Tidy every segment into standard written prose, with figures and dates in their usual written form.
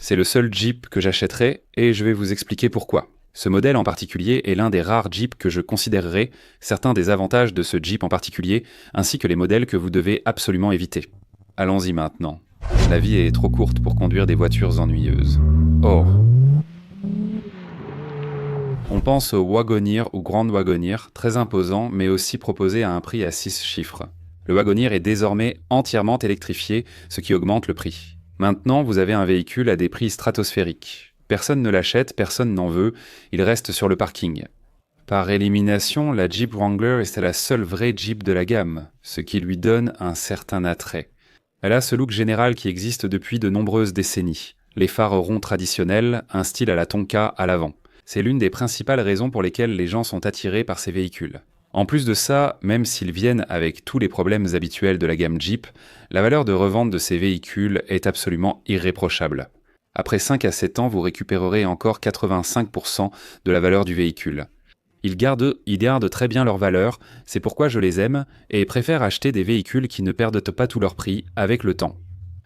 C'est le seul Jeep que j'achèterai et je vais vous expliquer pourquoi. Ce modèle en particulier est l'un des rares Jeeps que je considérerai, certains des avantages de ce Jeep en particulier, ainsi que les modèles que vous devez absolument éviter. Allons-y maintenant. La vie est trop courte pour conduire des voitures ennuyeuses. Or, on pense au Wagoneer ou Grand Wagoneer, très imposant mais aussi proposé à un prix à 6 chiffres. Le Wagoneer est désormais entièrement électrifié, ce qui augmente le prix. Maintenant, vous avez un véhicule à des prix stratosphériques. Personne ne l'achète, personne n'en veut, il reste sur le parking. Par élimination, la Jeep Wrangler est la seule vraie Jeep de la gamme, ce qui lui donne un certain attrait. Elle a ce look général qui existe depuis de nombreuses décennies. Les phares ronds traditionnels, un style à la Tonka à l'avant. C'est l'une des principales raisons pour lesquelles les gens sont attirés par ces véhicules. En plus de ça, même s'ils viennent avec tous les problèmes habituels de la gamme Jeep, la valeur de revente de ces véhicules est absolument irréprochable. Après 5 à 7 ans, vous récupérerez encore 85% de la valeur du véhicule. Ils gardent très bien leur valeur, c'est pourquoi je les aime, et préfère acheter des véhicules qui ne perdent pas tout leur prix avec le temps.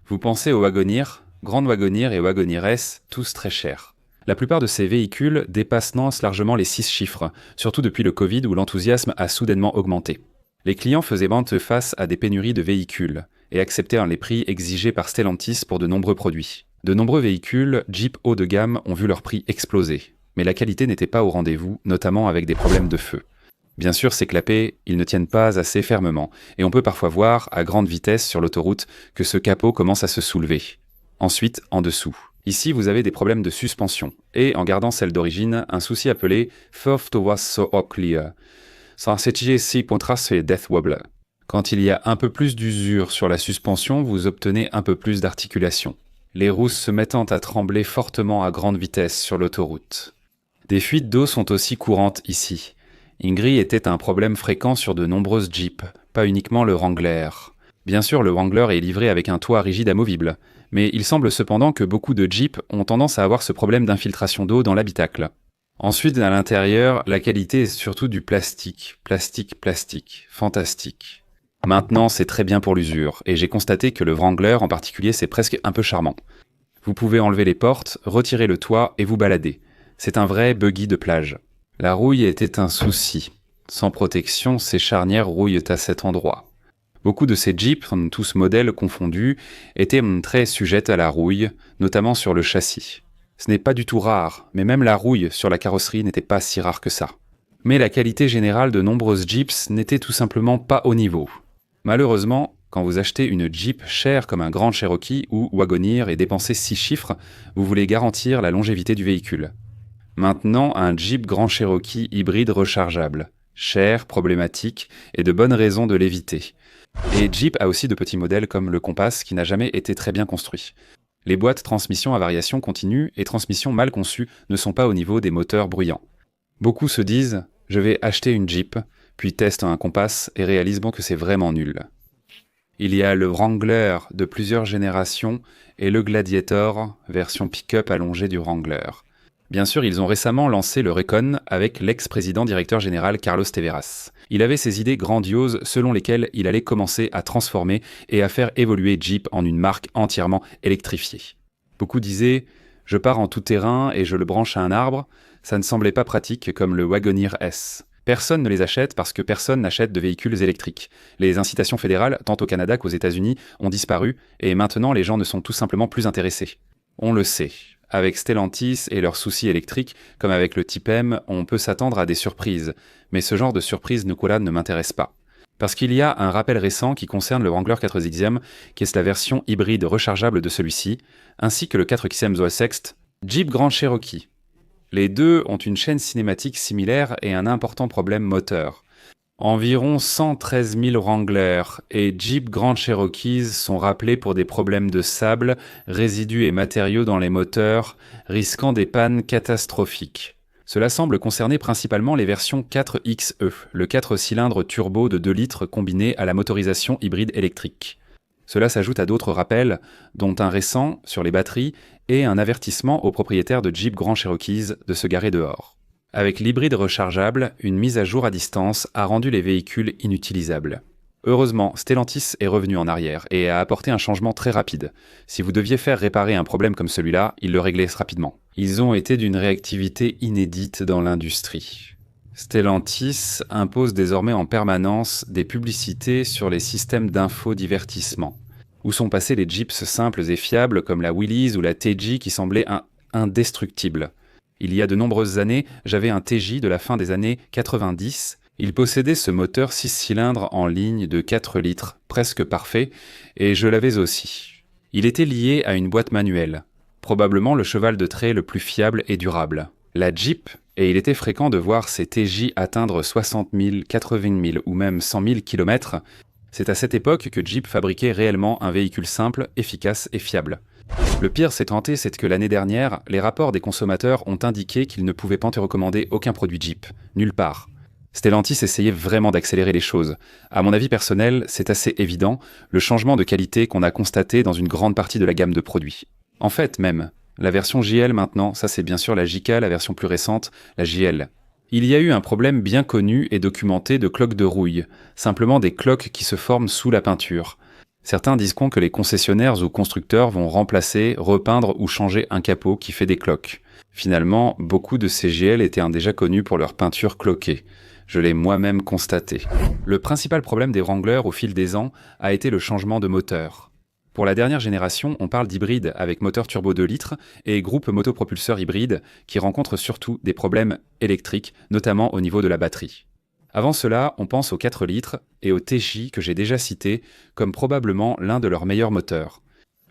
Vous pensez au Wagoneer, Grand Wagoneer et Wagoneer S, tous très chers. La plupart de ces véhicules dépassent largement les 6 chiffres, surtout depuis le Covid où l'enthousiasme a soudainement augmenté. Les clients faisaient face à des pénuries de véhicules et acceptèrent les prix exigés par Stellantis pour de nombreux produits. De nombreux véhicules Jeep haut de gamme ont vu leur prix exploser, mais la qualité n'était pas au rendez-vous, notamment avec des problèmes de feu. Bien sûr, ces clapets, ils ne tiennent pas assez fermement, et on peut parfois voir, à grande vitesse sur l'autoroute, que ce capot commence à se soulever. Ensuite, en dessous. Ici, vous avez des problèmes de suspension, et en gardant celle d'origine, un souci appelé First was so clear. Sans si contraste Death Wobbler. Quand il y a un peu plus d'usure sur la suspension, vous obtenez un peu plus d'articulation. Les roues se mettant à trembler fortement à grande vitesse sur l'autoroute. Des fuites d'eau sont aussi courantes ici. Ingrid était un problème fréquent sur de nombreuses Jeeps, pas uniquement le Wrangler. Bien sûr, le Wrangler est livré avec un toit rigide amovible, mais il semble cependant que beaucoup de Jeeps ont tendance à avoir ce problème d'infiltration d'eau dans l'habitacle. Ensuite, à l'intérieur, la qualité est surtout du plastique. Plastique. Fantastique. Maintenant, c'est très bien pour l'usure, et j'ai constaté que le Wrangler en particulier, c'est presque un peu charmant. Vous pouvez enlever les portes, retirer le toit et vous balader. C'est un vrai buggy de plage. La rouille était un souci. Sans protection, ces charnières rouillent à cet endroit. Beaucoup de ces Jeeps, tous modèles confondus, étaient très sujettes à la rouille, notamment sur le châssis. Ce n'est pas du tout rare, mais même la rouille sur la carrosserie n'était pas si rare que ça. Mais la qualité générale de nombreuses Jeeps n'était tout simplement pas au niveau. Malheureusement, quand vous achetez une Jeep chère comme un Grand Cherokee ou Wagoneer et dépensez 6 chiffres, vous voulez garantir la longévité du véhicule. Maintenant, un Jeep Grand Cherokee hybride rechargeable. Cher, problématique, et de bonnes raisons de l'éviter. Et Jeep a aussi de petits modèles comme le Compass qui n'a jamais été très bien construit. Les boîtes transmission à variation continue et transmission mal conçues ne sont pas au niveau des moteurs bruyants. Beaucoup se disent « je vais acheter une Jeep », puis testent un Compass et réalisent que c'est vraiment nul. Il y a le Wrangler de plusieurs générations et le Gladiator, version pick-up allongée du Wrangler. Bien sûr, ils ont récemment lancé le Recon avec l'ex-président directeur général Carlos Tavares. Il avait ces idées grandioses selon lesquelles il allait commencer à transformer et à faire évoluer Jeep en une marque entièrement électrifiée. Beaucoup disaient « je pars en tout terrain et je le branche à un arbre », ça ne semblait pas pratique comme le Wagoneer S. Personne ne les achète parce que personne n'achète de véhicules électriques. Les incitations fédérales, tant au Canada qu'aux États-Unis, ont disparu et maintenant les gens ne sont tout simplement plus intéressés. On le sait. Avec Stellantis et leurs soucis électriques, comme avec le Type M, on peut s'attendre à des surprises. Mais ce genre de surprise ne m'intéresse pas. Parce qu'il y a un rappel récent qui concerne le Wrangler 4XM, qui est la version hybride rechargeable de celui-ci, ainsi que le 4XM Zoe Sext, Jeep Grand Cherokee. Les deux ont une chaîne cinématique similaire et un important problème moteur. Environ 113 000 Wrangler et Jeep Grand Cherokees sont rappelés pour des problèmes de sable, résidus et matériaux dans les moteurs, risquant des pannes catastrophiques. Cela semble concerner principalement les versions 4XE, le 4 cylindres turbo de 2 litres combiné à la motorisation hybride électrique. Cela s'ajoute à d'autres rappels, dont un récent sur les batteries et un avertissement aux propriétaires de Jeep Grand Cherokees de se garer dehors. Avec l'hybride rechargeable, une mise à jour à distance a rendu les véhicules inutilisables. Heureusement, Stellantis est revenu en arrière et a apporté un changement très rapide. Si vous deviez faire réparer un problème comme celui-là, ils le réglaient rapidement. Ils ont été d'une réactivité inédite dans l'industrie. Stellantis impose désormais en permanence des publicités sur les systèmes d'infodivertissement. Où sont passés les Jeeps simples et fiables comme la Willys ou la TJ qui semblaient indestructibles. Il y a de nombreuses années, j'avais un TJ de la fin des années 90. Il possédait ce moteur 6 cylindres en ligne de 4 litres, presque parfait, et je l'avais aussi. Il était lié à une boîte manuelle, probablement le cheval de trait le plus fiable et durable. La Jeep, et il était fréquent de voir ces TJ atteindre 60 000, 80 000 ou même 100 000 km. C'est à cette époque que Jeep fabriquait réellement un véhicule simple, efficace et fiable. Le pire, c'est que l'année dernière, les rapports des consommateurs ont indiqué qu'ils ne pouvaient pas te recommander aucun produit Jeep, nulle part. Stellantis essayait vraiment d'accélérer les choses. À mon avis personnel, c'est assez évident, le changement de qualité qu'on a constaté dans une grande partie de la gamme de produits. En fait, même, la version JL maintenant, ça c'est bien sûr la JK, la version plus récente, la JL. Il y a eu un problème bien connu et documenté de cloques de rouille, simplement des cloques qui se forment sous la peinture. Certains disent que les concessionnaires ou constructeurs vont remplacer, repeindre ou changer un capot qui fait des cloques. Finalement, beaucoup de ces JL étaient déjà connus pour leur peinture cloquée. Je l'ai moi-même constaté. Le principal problème des Wrangler au fil des ans a été le changement de moteur. Pour la dernière génération, on parle d'hybride avec moteur turbo 2 litres et groupe motopropulseur hybride qui rencontrent surtout des problèmes électriques, notamment au niveau de la batterie. Avant cela, on pense aux 4 litres et au TJ que j'ai déjà cité comme probablement l'un de leurs meilleurs moteurs.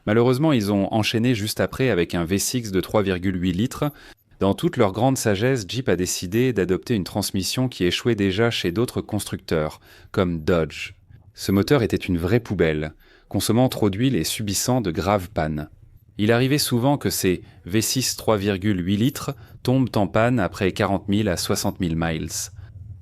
Malheureusement, ils ont enchaîné juste après avec un V6 de 3,8 litres. Dans toute leur grande sagesse, Jeep a décidé d'adopter une transmission qui échouait déjà chez d'autres constructeurs, comme Dodge. Ce moteur était une vraie poubelle, consommant trop d'huile et subissant de graves pannes. Il arrivait souvent que ces V6 3,8 litres tombent en panne après 40 000 à 60 000 miles.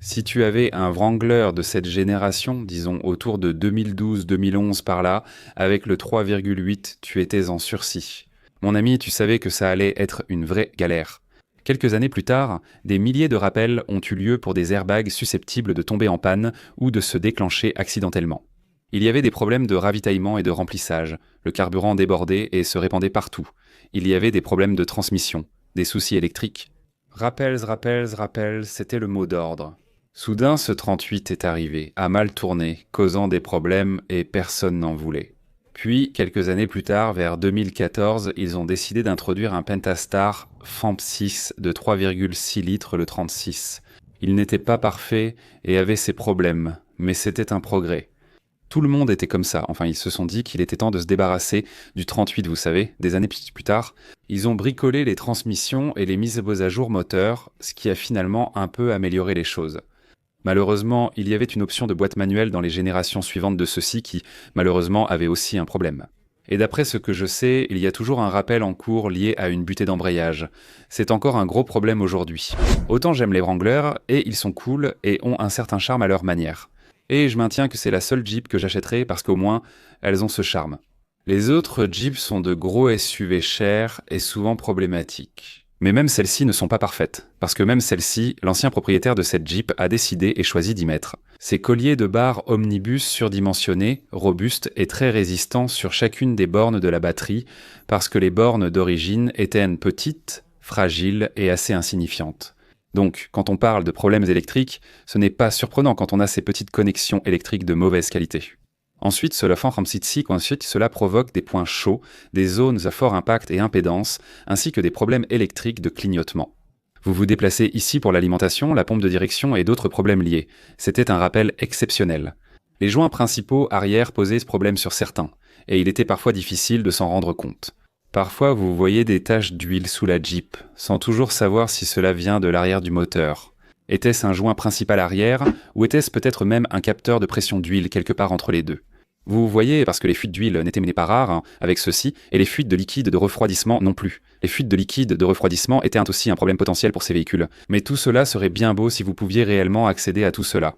Si tu avais un Wrangler de cette génération, disons autour de 2012-2011 par là, avec le 3,8, tu étais en sursis. Mon ami, tu savais que ça allait être une vraie galère. Quelques années plus tard, des milliers de rappels ont eu lieu pour des airbags susceptibles de tomber en panne ou de se déclencher accidentellement. Il y avait des problèmes de ravitaillement et de remplissage, le carburant débordait et se répandait partout. Il y avait des problèmes de transmission, des soucis électriques. Rappels, c'était le mot d'ordre. Soudain, ce 38 est arrivé, a mal tourné, causant des problèmes et personne n'en voulait. Puis, quelques années plus tard, vers 2014, ils ont décidé d'introduire un Pentastar FAMP6 de 3,6 litres le 36. Il n'était pas parfait et avait ses problèmes, mais c'était un progrès. Tout le monde était comme ça, enfin ils se sont dit qu'il était temps de se débarrasser du 38, vous savez, des années plus tard. Ils ont bricolé les transmissions et les mises à jour moteurs, ce qui a finalement un peu amélioré les choses. Malheureusement, il y avait une option de boîte manuelle dans les générations suivantes de ceux-ci qui, malheureusement, avait aussi un problème. Et d'après ce que je sais, il y a toujours un rappel en cours lié à une butée d'embrayage. C'est encore un gros problème aujourd'hui. Autant j'aime les Wrangler, et ils sont cool et ont un certain charme à leur manière. Et je maintiens que c'est la seule Jeep que j'achèterai parce qu'au moins, elles ont ce charme. Les autres Jeeps sont de gros SUV chers et souvent problématiques. Mais même celles-ci ne sont pas parfaites, parce que même celle-ci, l'ancien propriétaire de cette Jeep a décidé et choisi d'y mettre. Ces colliers de barres omnibus surdimensionnés, robustes et très résistants sur chacune des bornes de la batterie, parce que les bornes d'origine étaient petites, fragiles et assez insignifiantes. Donc, quand on parle de problèmes électriques, ce n'est pas surprenant quand on a ces petites connexions électriques de mauvaise qualité. Ensuite, cela provoque des points chauds, des zones à fort impact et impédance, ainsi que des problèmes électriques de clignotement. Vous vous déplacez ici pour l'alimentation, la pompe de direction et d'autres problèmes liés. C'était un rappel exceptionnel. Les joints principaux arrière posaient ce problème sur certains, et il était parfois difficile de s'en rendre compte. Parfois, vous voyez des taches d'huile sous la Jeep, sans toujours savoir si cela vient de l'arrière du moteur. Était-ce un joint principal arrière, ou était-ce peut-être même un capteur de pression d'huile quelque part entre les deux? Vous voyez, parce que les fuites d'huile n'étaient pas rares avec ceux-ci, et les fuites de liquide de refroidissement non plus. Les fuites de liquide de refroidissement étaient aussi un problème potentiel pour ces véhicules. Mais tout cela serait bien beau si vous pouviez réellement accéder à tout cela.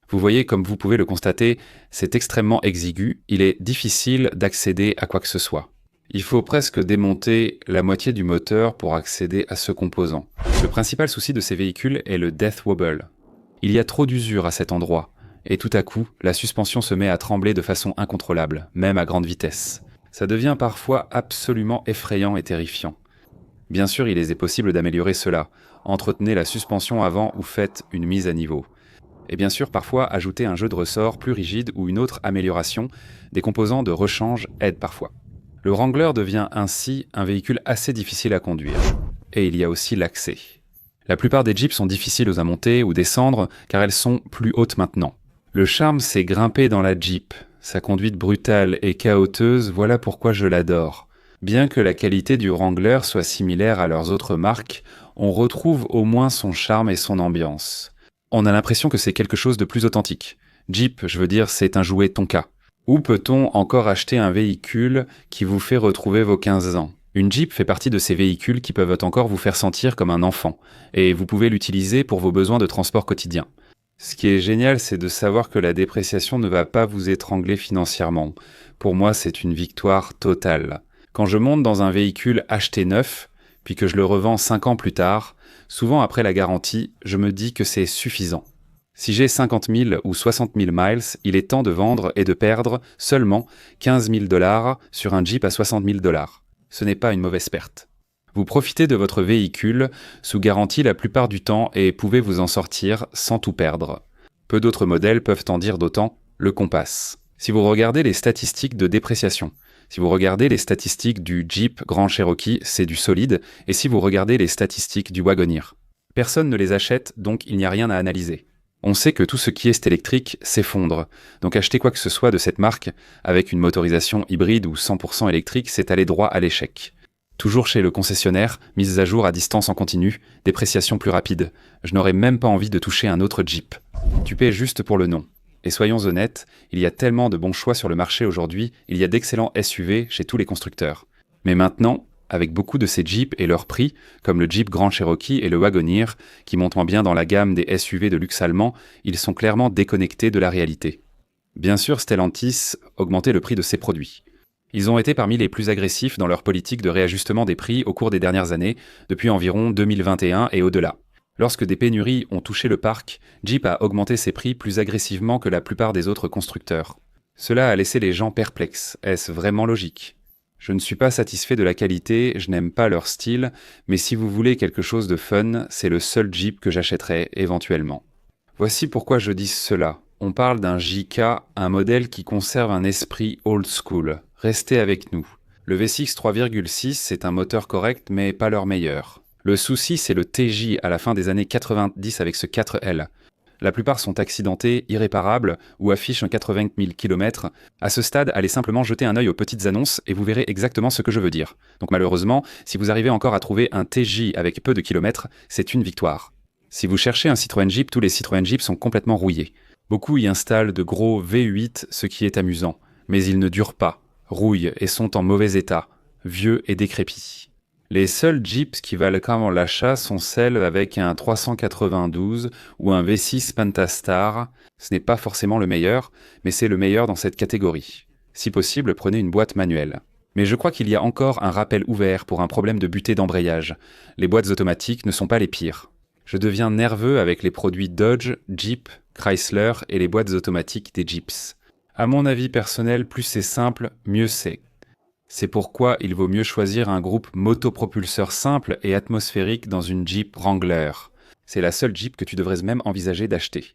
Vous voyez, comme vous pouvez le constater, c'est extrêmement exigu, il est difficile d'accéder à quoi que ce soit. Il faut presque démonter la moitié du moteur pour accéder à ce composant. Le principal souci de ces véhicules est le death wobble. Il y a trop d'usure à cet endroit. Et tout à coup, la suspension se met à trembler de façon incontrôlable, même à grande vitesse. Ça devient parfois absolument effrayant et terrifiant. Bien sûr, il est possible d'améliorer cela. Entretenez la suspension avant ou faites une mise à niveau. Et bien sûr, parfois, ajouter un jeu de ressort plus rigide ou une autre amélioration, des composants de rechange aident parfois. Le Wrangler devient ainsi un véhicule assez difficile à conduire. Et il y a aussi l'accès. La plupart des Jeeps sont difficiles à monter ou descendre car elles sont plus hautes maintenant. Le charme, c'est grimper dans la Jeep. Sa conduite brutale et chaoteuse, voilà pourquoi je l'adore. Bien que la qualité du Wrangler soit similaire à leurs autres marques, on retrouve au moins son charme et son ambiance. On a l'impression que c'est quelque chose de plus authentique. Jeep, je veux dire, c'est un jouet Tonka. Où peut-on encore acheter un véhicule qui vous fait retrouver vos 15 ans ? Une Jeep fait partie de ces véhicules qui peuvent encore vous faire sentir comme un enfant, et vous pouvez l'utiliser pour vos besoins de transport quotidien. Ce qui est génial, c'est de savoir que la dépréciation ne va pas vous étrangler financièrement. Pour moi, c'est une victoire totale. Quand je monte dans un véhicule acheté neuf, puis que je le revends 5 ans plus tard, souvent après la garantie, je me dis que c'est suffisant. Si j'ai 50 000 ou 60 000 miles, il est temps de vendre et de perdre seulement 15 000 $ sur un Jeep à 60 000 $. Ce n'est pas une mauvaise perte. Vous profitez de votre véhicule sous garantie la plupart du temps et pouvez vous en sortir sans tout perdre. Peu d'autres modèles peuvent en dire d'autant, le Compass. Si vous regardez les statistiques de dépréciation, si vous regardez les statistiques du Jeep Grand Cherokee, c'est du solide, et si vous regardez les statistiques du Wagoneer. Personne ne les achète, donc il n'y a rien à analyser. On sait que tout ce qui est électrique s'effondre, donc acheter quoi que ce soit de cette marque, avec une motorisation hybride ou 100% électrique, c'est aller droit à l'échec. Toujours chez le concessionnaire, mise à jour à distance en continu, dépréciation plus rapide. Je n'aurais même pas envie de toucher un autre Jeep. Tu paies juste pour le nom. Et soyons honnêtes, il y a tellement de bons choix sur le marché aujourd'hui, il y a d'excellents SUV chez tous les constructeurs. Mais maintenant, avec beaucoup de ces Jeeps et leurs prix, comme le Jeep Grand Cherokee et le Wagoneer, qui montent bien dans la gamme des SUV de luxe allemand, ils sont clairement déconnectés de la réalité. Bien sûr, Stellantis augmentait le prix de ses produits. Ils ont été parmi les plus agressifs dans leur politique de réajustement des prix au cours des dernières années, depuis environ 2021 et au-delà. Lorsque des pénuries ont touché le parc, Jeep a augmenté ses prix plus agressivement que la plupart des autres constructeurs. Cela a laissé les gens perplexes. Est-ce vraiment logique ? Je ne suis pas satisfait de la qualité, je n'aime pas leur style, mais si vous voulez quelque chose de fun, c'est le seul Jeep que j'achèterai éventuellement. Voici pourquoi je dis cela. On parle d'un JK, un modèle qui conserve un esprit old school. Restez avec nous. Le V6 3,6, c'est un moteur correct, mais pas leur meilleur. Le souci, c'est le TJ à la fin des années 90 avec ce 4L. La plupart sont accidentés, irréparables ou affichent un 80 000 km. À ce stade, allez simplement jeter un œil aux petites annonces et vous verrez exactement ce que je veux dire. Donc malheureusement, si vous arrivez encore à trouver un TJ avec peu de kilomètres, c'est une victoire. Si vous cherchez un Citroën Jeep, tous les Citroën Jeep sont complètement rouillés. Beaucoup y installent de gros V8, ce qui est amusant. Mais ils ne durent pas, rouillent et sont en mauvais état, vieux et décrépits. Les seuls Jeeps qui valent vraiment l'achat sont celles avec un 392 ou un V6 Pentastar. Ce n'est pas forcément le meilleur, mais c'est le meilleur dans cette catégorie. Si possible, prenez une boîte manuelle. Mais je crois qu'il y a encore un rappel ouvert pour un problème de butée d'embrayage. Les boîtes automatiques ne sont pas les pires. Je deviens nerveux avec les produits Dodge, Jeep, Chrysler et les boîtes automatiques des Jeeps. À mon avis personnel, plus c'est simple, mieux c'est. C'est pourquoi il vaut mieux choisir un groupe motopropulseur simple et atmosphérique dans une Jeep Wrangler. C'est la seule Jeep que tu devrais même envisager d'acheter.